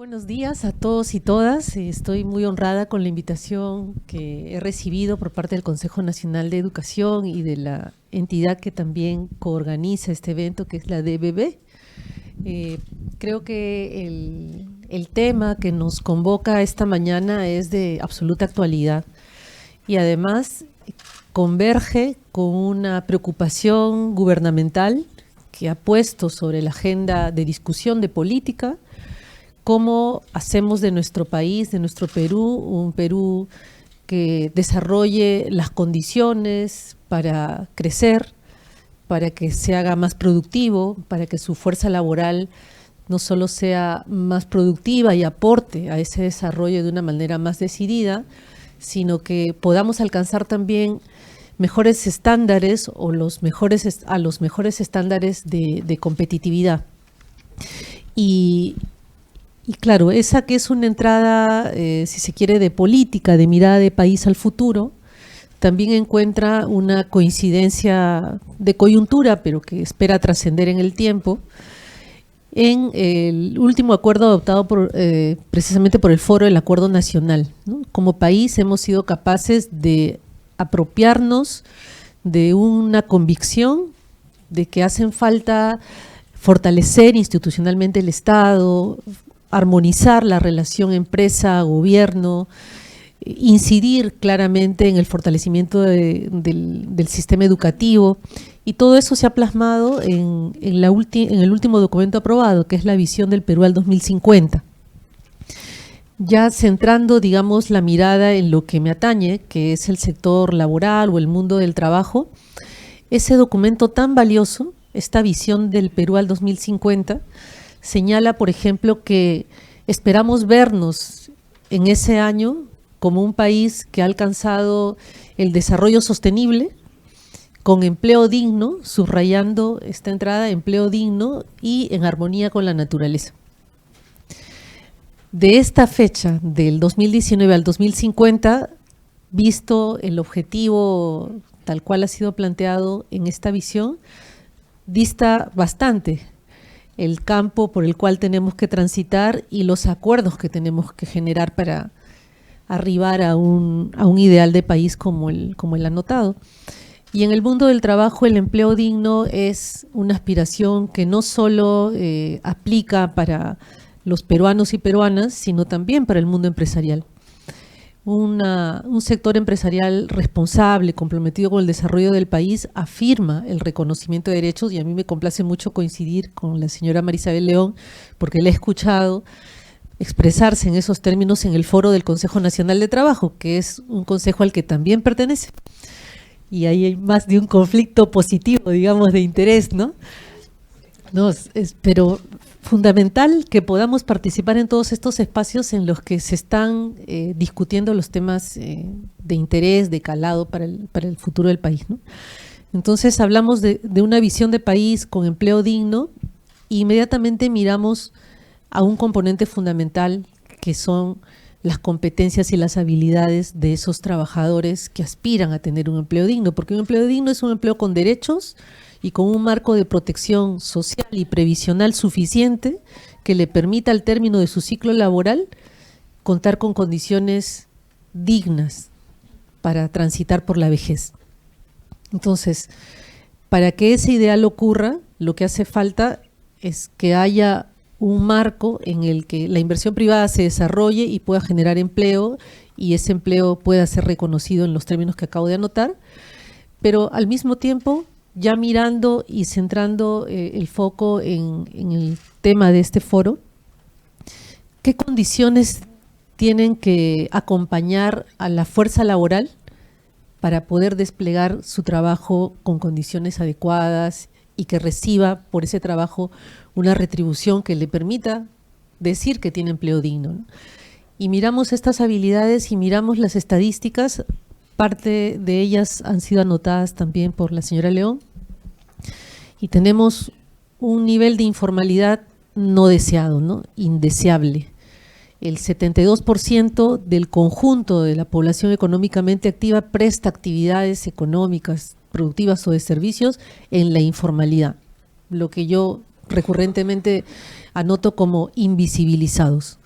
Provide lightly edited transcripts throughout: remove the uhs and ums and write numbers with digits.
Buenos días a todos y todas. Estoy muy honrada con la invitación que he recibido por parte del Consejo Nacional de Educación y de la entidad que también coorganiza este evento, que es la DBB. Creo que el tema que nos convoca esta mañana es de absoluta actualidad y además converge con una preocupación gubernamental que ha puesto sobre la agenda de discusión de política cómo hacemos de nuestro país, de nuestro Perú, un Perú que desarrolle las condiciones para crecer, para que se haga más productivo, para que su fuerza laboral no solo sea más productiva y aporte a ese desarrollo de una manera más decidida, sino que podamos alcanzar también mejores estándares o a los mejores estándares de competitividad. Y claro, esa que es una entrada, si se quiere, de política, de mirada de país al futuro, también encuentra una coincidencia de coyuntura, pero que espera trascender en el tiempo, en el último acuerdo adoptado precisamente por el Foro del Acuerdo Nacional, ¿no? Como país hemos sido capaces de apropiarnos de una convicción de que hacen falta fortalecer institucionalmente el Estado, armonizar la relación empresa-gobierno, incidir claramente en el fortalecimiento del sistema educativo, y todo eso se ha plasmado en el último documento aprobado, que es la visión del Perú al 2050. Ya centrando, digamos, la mirada en lo que me atañe, que es el sector laboral o el mundo del trabajo, ese documento tan valioso, esta visión del Perú al 2050, señala, por ejemplo, que esperamos vernos en ese año como un país que ha alcanzado el desarrollo sostenible, con empleo digno, subrayando esta entrada, empleo digno y en armonía con la naturaleza. De esta fecha, del 2019 al 2050, visto el objetivo tal cual ha sido planteado en esta visión, dista bastante el campo por el cual tenemos que transitar y los acuerdos que tenemos que generar para arribar a un ideal de país como el anotado. Y en el mundo del trabajo, el empleo digno es una aspiración que no solo aplica para los peruanos y peruanas, sino también para el mundo empresarial. Un sector empresarial responsable, comprometido con el desarrollo del país, afirma el reconocimiento de derechos, y a mí me complace mucho coincidir con la señora Marisabel León, porque la he escuchado expresarse en esos términos en el foro del Consejo Nacional de Trabajo, que es un consejo al que también pertenece. Y ahí hay más de un conflicto positivo, digamos, de interés, ¿no? Pero fundamental que podamos participar en todos estos espacios en los que se están discutiendo los temas de interés, de calado para el futuro del país, ¿no? Entonces hablamos de una visión de país con empleo digno e inmediatamente miramos a un componente fundamental que son las competencias y las habilidades de esos trabajadores que aspiran a tener un empleo digno, porque un empleo digno es un empleo con derechos y con un marco de protección social y previsional suficiente que le permita al término de su ciclo laboral contar con condiciones dignas para transitar por la vejez. Entonces, para que ese ideal ocurra, lo que hace falta es que haya un marco en el que la inversión privada se desarrolle y pueda generar empleo, y ese empleo pueda ser reconocido en los términos que acabo de anotar, pero al mismo tiempo ya mirando y centrando el foco en el tema de este foro, ¿qué condiciones tienen que acompañar a la fuerza laboral para poder desplegar su trabajo con condiciones adecuadas y que reciba por ese trabajo una retribución que le permita decir que tiene empleo digno, ¿no? Y miramos estas habilidades y miramos las estadísticas. Parte de ellas han sido anotadas también por la señora León, y tenemos un nivel de informalidad no deseado, ¿no? Indeseable. El 72% del conjunto de la población económicamente activa presta actividades económicas, productivas o de servicios en la informalidad, lo que yo recurrentemente anoto como invisibilizados.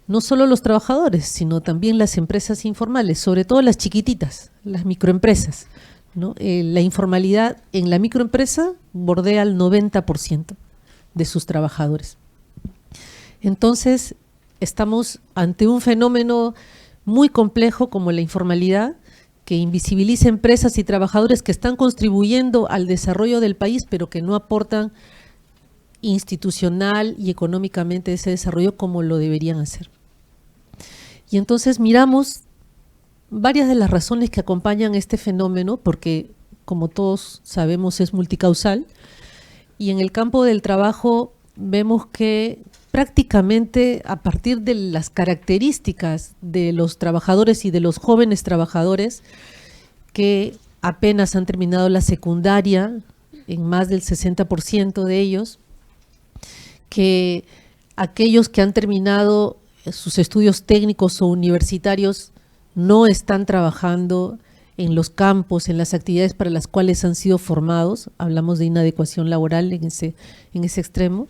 No solo los trabajadores, sino también las empresas informales, sobre todo las chiquititas, las microempresas, ¿no? La informalidad en la microempresa bordea el 90% de sus trabajadores. Entonces, estamos ante un fenómeno muy complejo como la informalidad, que invisibiliza empresas y trabajadores que están contribuyendo al desarrollo del país, pero que no aportan institucional y económicamente ese desarrollo como lo deberían hacer. Y entonces miramos varias de las razones que acompañan este fenómeno, porque como todos sabemos es multicausal, y en el campo del trabajo vemos que prácticamente a partir de las características de los trabajadores y de los jóvenes trabajadores que apenas han terminado la secundaria, en más del 60% de ellos, que aquellos que han terminado sus estudios técnicos o universitarios no están trabajando en los campos, en las actividades para las cuales han sido formados. Hablamos de inadecuación laboral en ese extremo.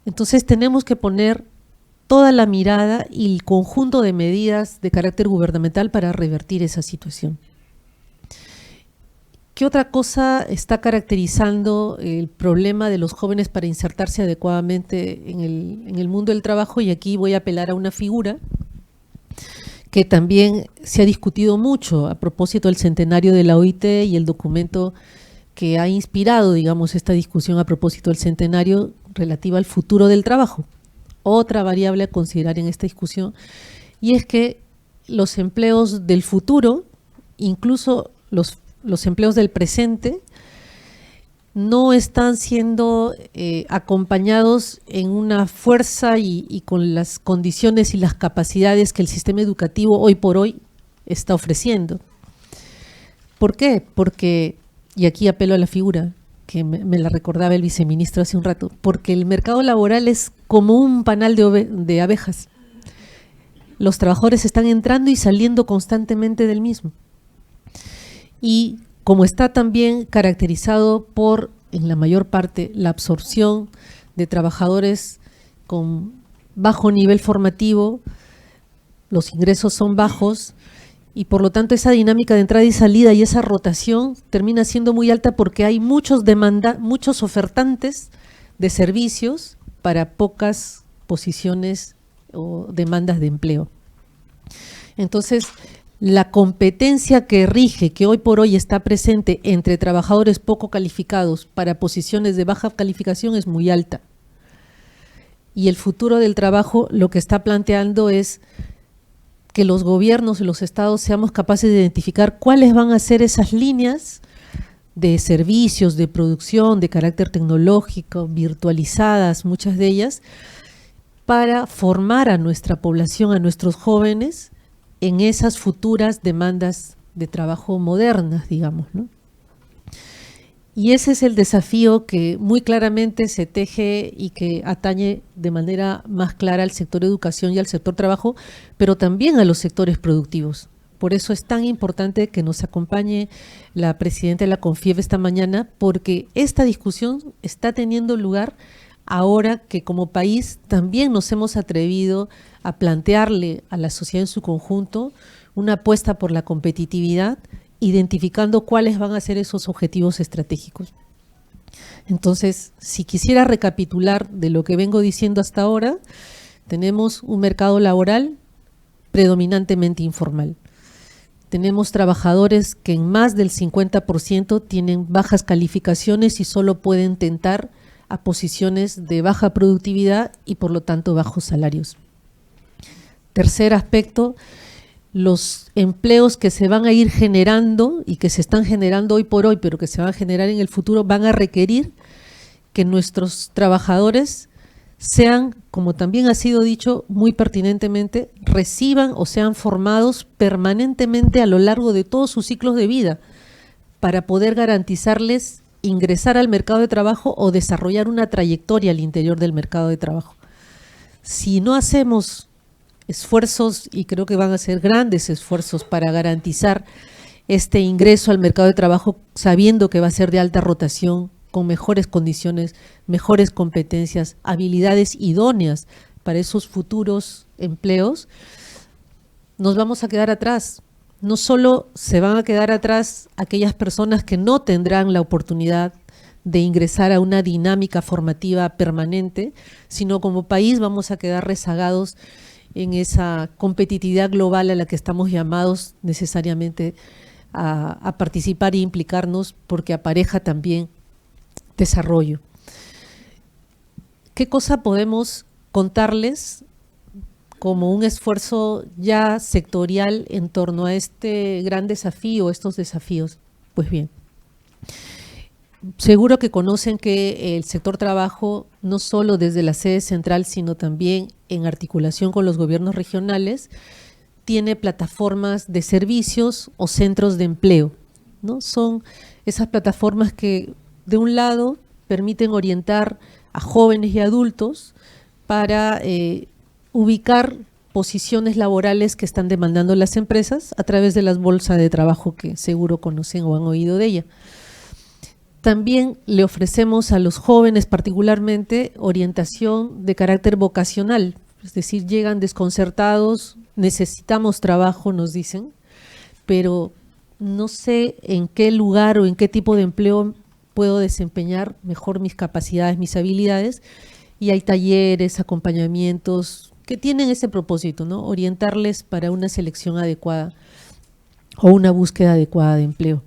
Entonces tenemos que poner toda la mirada y el conjunto de medidas de carácter gubernamental para revertir esa situación. ¿Qué otra cosa está caracterizando el problema de los jóvenes para insertarse adecuadamente en el mundo del trabajo? Y aquí voy a apelar a una figura que también se ha discutido mucho a propósito del centenario de la OIT y el documento que ha inspirado, digamos, esta discusión a propósito del centenario relativa al futuro del trabajo. Otra variable a considerar en esta discusión, y es que los empleos del futuro, incluso los empleos del presente, no están siendo acompañados en una fuerza y con las condiciones y las capacidades que el sistema educativo hoy por hoy está ofreciendo. ¿Por qué? Porque, y aquí apelo a la figura que me la recordaba el viceministro hace un rato, porque el mercado laboral es como un panal de abejas. Los trabajadores están entrando y saliendo constantemente del mismo. Y como está también caracterizado por, en la mayor parte, la absorción de trabajadores con bajo nivel formativo, los ingresos son bajos y por lo tanto esa dinámica de entrada y salida y esa rotación termina siendo muy alta porque hay muchos ofertantes de servicios para pocas posiciones o demandas de empleo. Entonces, la competencia que rige, que hoy por hoy está presente entre trabajadores poco calificados para posiciones de baja calificación es muy alta. Y el futuro del trabajo lo que está planteando es que los gobiernos y los estados seamos capaces de identificar cuáles van a ser esas líneas de servicios, de producción, de carácter tecnológico, virtualizadas, muchas de ellas, para formar a nuestra población, a nuestros jóvenes, en esas futuras demandas de trabajo modernas, digamos, ¿no? Y ese es el desafío que muy claramente se teje y que atañe de manera más clara al sector educación y al sector trabajo, pero también a los sectores productivos. Por eso es tan importante que nos acompañe la presidenta de la CONFIEP esta mañana, porque esta discusión está teniendo lugar ahora que como país también nos hemos atrevido a plantearle a la sociedad en su conjunto una apuesta por la competitividad, identificando cuáles van a ser esos objetivos estratégicos. Entonces, si quisiera recapitular de lo que vengo diciendo hasta ahora, tenemos un mercado laboral predominantemente informal. Tenemos trabajadores que en más del 50% tienen bajas calificaciones y solo pueden tentar a posiciones de baja productividad y por lo tanto bajos salarios. Tercer aspecto, los empleos que se van a ir generando y que se están generando hoy por hoy, pero que se van a generar en el futuro, van a requerir que nuestros trabajadores sean, como también ha sido dicho muy pertinentemente, reciban o sean formados permanentemente a lo largo de todos sus ciclos de vida para poder garantizarles ingresar al mercado de trabajo o desarrollar una trayectoria al interior del mercado de trabajo. Si no hacemos esfuerzos, y creo que van a ser grandes esfuerzos para garantizar este ingreso al mercado de trabajo, sabiendo que va a ser de alta rotación con mejores condiciones, mejores competencias, habilidades idóneas para esos futuros empleos, nos vamos a quedar atrás. No solo se van a quedar atrás aquellas personas que no tendrán la oportunidad de ingresar a una dinámica formativa permanente, sino como país vamos a quedar rezagados en esa competitividad global a la que estamos llamados necesariamente a participar e implicarnos, porque apareja también desarrollo. ¿Qué cosa podemos contarles como un esfuerzo ya sectorial en torno a este gran desafío, estos desafíos? Pues bien, seguro que conocen que el sector trabajo, no solo desde la sede central, sino también en articulación con los gobiernos regionales, tiene plataformas de servicios o centros de empleo, ¿no? Son esas plataformas que, de un lado, permiten orientar a jóvenes y adultos para ubicar posiciones laborales que están demandando las empresas a través de las bolsas de trabajo que seguro conocen o han oído de ella. También le ofrecemos a los jóvenes particularmente orientación de carácter vocacional, es decir, llegan desconcertados, necesitamos trabajo, nos dicen, pero no sé en qué lugar o en qué tipo de empleo puedo desempeñar mejor mis capacidades, mis habilidades, y hay talleres, acompañamientos que tienen ese propósito, ¿no? Orientarles para una selección adecuada o una búsqueda adecuada de empleo.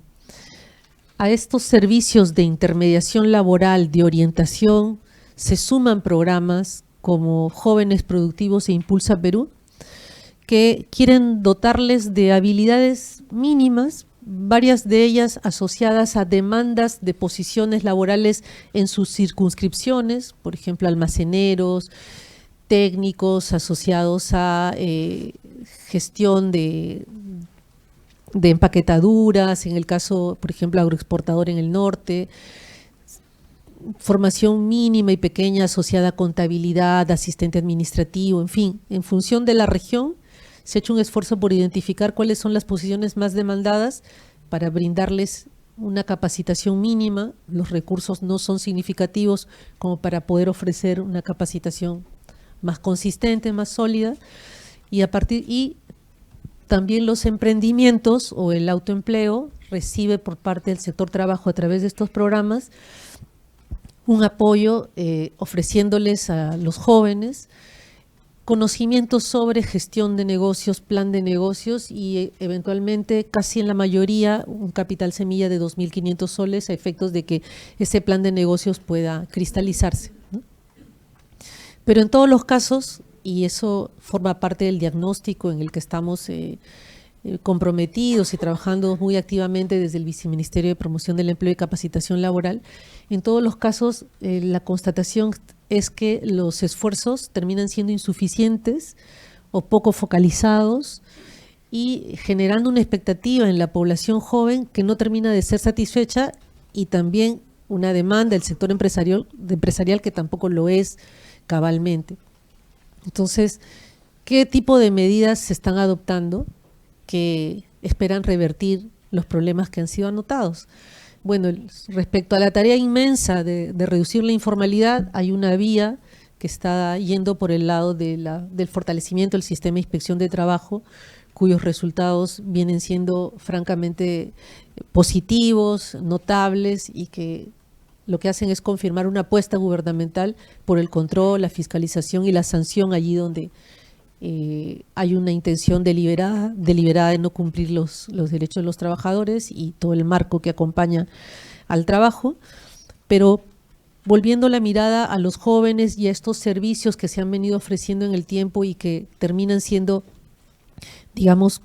A estos servicios de intermediación laboral, de orientación, se suman programas como Jóvenes Productivos e Impulsa Perú, que quieren dotarles de habilidades mínimas, varias de ellas asociadas a demandas de posiciones laborales en sus circunscripciones, por ejemplo, almaceneros, técnicos asociados a gestión de empaquetaduras, en el caso, por ejemplo, agroexportador en el norte, formación mínima y pequeña asociada a contabilidad, asistente administrativo, en fin, en función de la región, se ha hecho un esfuerzo por identificar cuáles son las posiciones más demandadas para brindarles una capacitación mínima. Los recursos no son significativos como para poder ofrecer una capacitación más consistente, más sólida, y también los emprendimientos o el autoempleo recibe por parte del sector trabajo a través de estos programas un apoyo ofreciéndoles a los jóvenes conocimientos sobre gestión de negocios, plan de negocios y eventualmente casi en la mayoría un capital semilla de 2.500 soles a efectos de que ese plan de negocios pueda cristalizarse, ¿no? Pero en todos los casos, y eso forma parte del diagnóstico en el que estamos comprometidos y trabajando muy activamente desde el Viceministerio de Promoción del Empleo y Capacitación Laboral, en todos los casos la constatación es que los esfuerzos terminan siendo insuficientes o poco focalizados y generando una expectativa en la población joven que no termina de ser satisfecha y también una demanda del sector empresarial que tampoco lo es cabalmente. Entonces, ¿qué tipo de medidas se están adoptando que esperan revertir los problemas que han sido anotados? Bueno, respecto a la tarea inmensa de reducir la informalidad, hay una vía que está yendo por el lado del fortalecimiento del sistema de inspección de trabajo, cuyos resultados vienen siendo francamente positivos, notables y que lo que hacen es confirmar una apuesta gubernamental por el control, la fiscalización y la sanción allí donde hay una intención deliberada de no cumplir los derechos de los trabajadores y todo el marco que acompaña al trabajo. Pero volviendo la mirada a los jóvenes y a estos servicios que se han venido ofreciendo en el tiempo y que terminan siendo, digamos,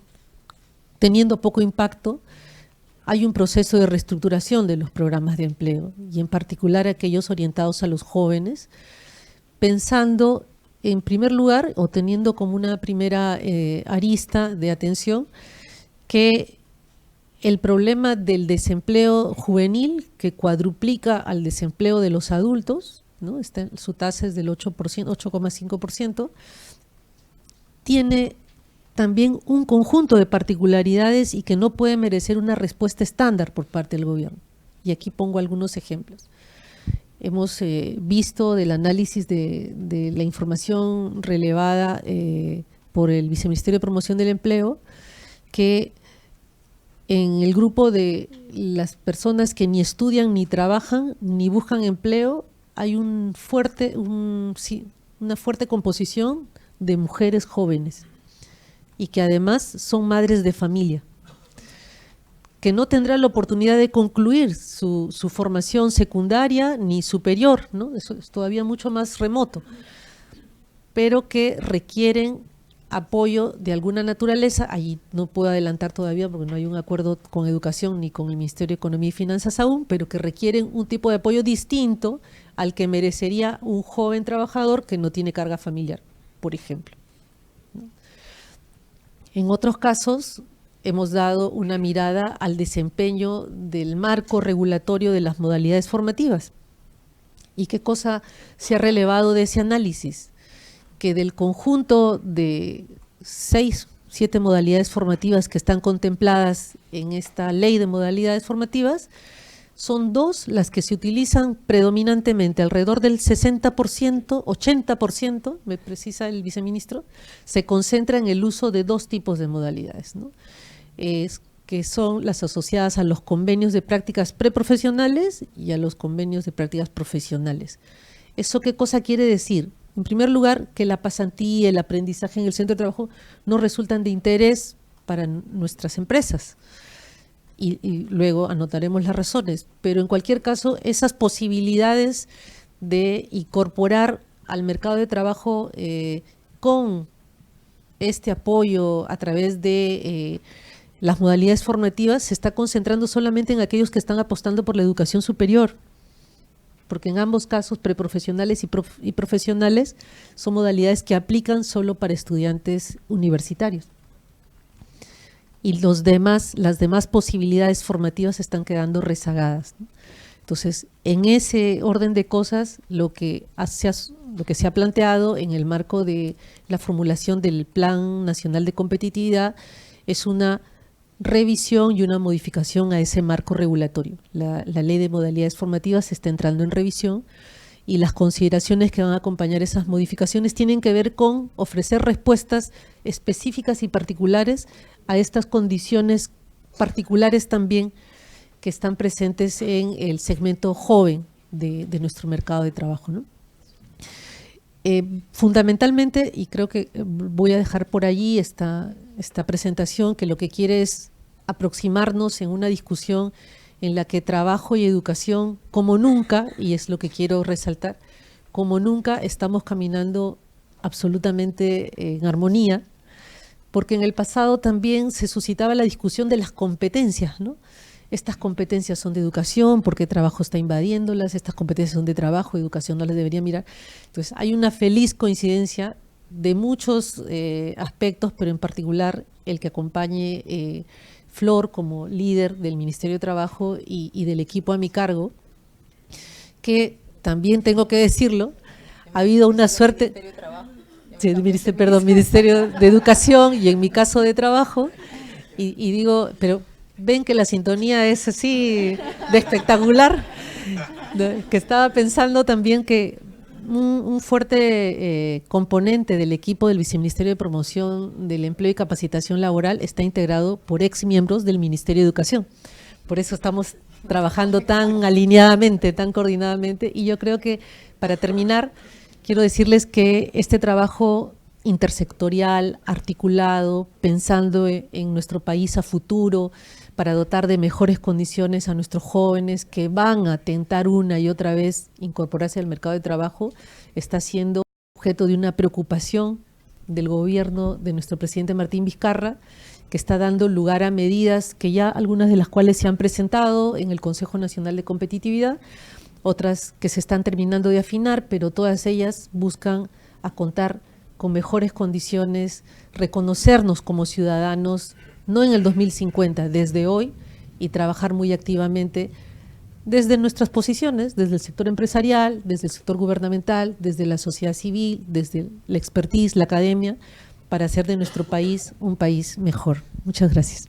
teniendo poco impacto, hay un proceso de reestructuración de los programas de empleo y en particular aquellos orientados a los jóvenes, pensando en primer lugar o teniendo como una primera arista de atención que el problema del desempleo juvenil, que cuadruplica al desempleo de los adultos, ¿no? Su tasa es del 8,5%, tiene también un conjunto de particularidades y que no puede merecer una respuesta estándar por parte del gobierno. Y aquí pongo algunos ejemplos. hemos visto del análisis de la información relevada por el Viceministerio de Promoción del Empleo, que en el grupo de las personas que ni estudian, ni trabajan, ni buscan empleo, hay una fuerte composición de mujeres jóvenes y que además son madres de familia, que no tendrán la oportunidad de concluir su formación secundaria ni superior, ¿no? Eso es todavía mucho más remoto, pero que requieren apoyo de alguna naturaleza. Allí no puedo adelantar todavía porque no hay un acuerdo con Educación ni con el Ministerio de Economía y Finanzas aún, pero que requieren un tipo de apoyo distinto al que merecería un joven trabajador que no tiene carga familiar, por ejemplo. En otros casos, hemos dado una mirada al desempeño del marco regulatorio de las modalidades formativas. ¿Y qué cosa se ha relevado de ese análisis? Que del conjunto de 6, 7 modalidades formativas que están contempladas en esta ley de modalidades formativas, son 2 las que se utilizan predominantemente, alrededor del 60%, 80%, me precisa el viceministro, se concentra en el uso de 2 tipos de modalidades, ¿no? Que son las asociadas a los convenios de prácticas preprofesionales y a los convenios de prácticas profesionales. ¿Eso qué cosa quiere decir? En primer lugar, que la pasantía, el aprendizaje en el centro de trabajo no resultan de interés para nuestras empresas. Y luego anotaremos las razones. Pero en cualquier caso, esas posibilidades de incorporar al mercado de trabajo con este apoyo a través de las modalidades formativas se está concentrando solamente en aquellos que están apostando por la educación superior, porque en ambos casos, preprofesionales y profesionales, son modalidades que aplican solo para estudiantes universitarios. Y las demás posibilidades formativas están quedando rezagadas, ¿no? Entonces, en ese orden de cosas, lo que se ha planteado en el marco de la formulación del Plan Nacional de Competitividad es una revisión y una modificación a ese marco regulatorio. La ley de modalidades formativas está entrando en revisión y las consideraciones que van a acompañar esas modificaciones tienen que ver con ofrecer respuestas específicas y particulares a estas condiciones particulares también que están presentes en el segmento joven de nuestro mercado de trabajo, ¿no? Fundamentalmente, y creo que voy a dejar por allí esta presentación, que lo que quiere es aproximarnos en una discusión en la que trabajo y educación, como nunca, y es lo que quiero resaltar, como nunca estamos caminando absolutamente en armonía, porque en el pasado también se suscitaba la discusión de las competencias, ¿no? Estas competencias son de educación, ¿por qué trabajo está invadiéndolas? Estas competencias son de trabajo, educación no las debería mirar. Entonces, hay una feliz coincidencia de muchos aspectos, pero en particular el que acompañe Flor como líder del Ministerio de Trabajo y del equipo a mi cargo, que también tengo que decirlo, ha habido una suerte… Ministerio de Educación y en mi caso de Trabajo, y digo, pero ven que la sintonía es así de espectacular, que estaba pensando también que un fuerte componente del equipo del Viceministerio de Promoción del Empleo y Capacitación Laboral está integrado por ex miembros del Ministerio de Educación. Por eso estamos trabajando tan alineadamente, tan coordinadamente, y yo creo que para terminar quiero decirles que este trabajo intersectorial, articulado, pensando en nuestro país a futuro, para dotar de mejores condiciones a nuestros jóvenes que van a tentar una y otra vez incorporarse al mercado de trabajo, está siendo objeto de una preocupación del gobierno de nuestro presidente Martín Vizcarra, que está dando lugar a medidas que ya algunas de las cuales se han presentado en el Consejo Nacional de Competitividad, otras que se están terminando de afinar, pero todas ellas buscan a contar con mejores condiciones, reconocernos como ciudadanos, no en el 2050, desde hoy, y trabajar muy activamente desde nuestras posiciones, desde el sector empresarial, desde el sector gubernamental, desde la sociedad civil, desde la expertise, la academia, para hacer de nuestro país un país mejor. Muchas gracias.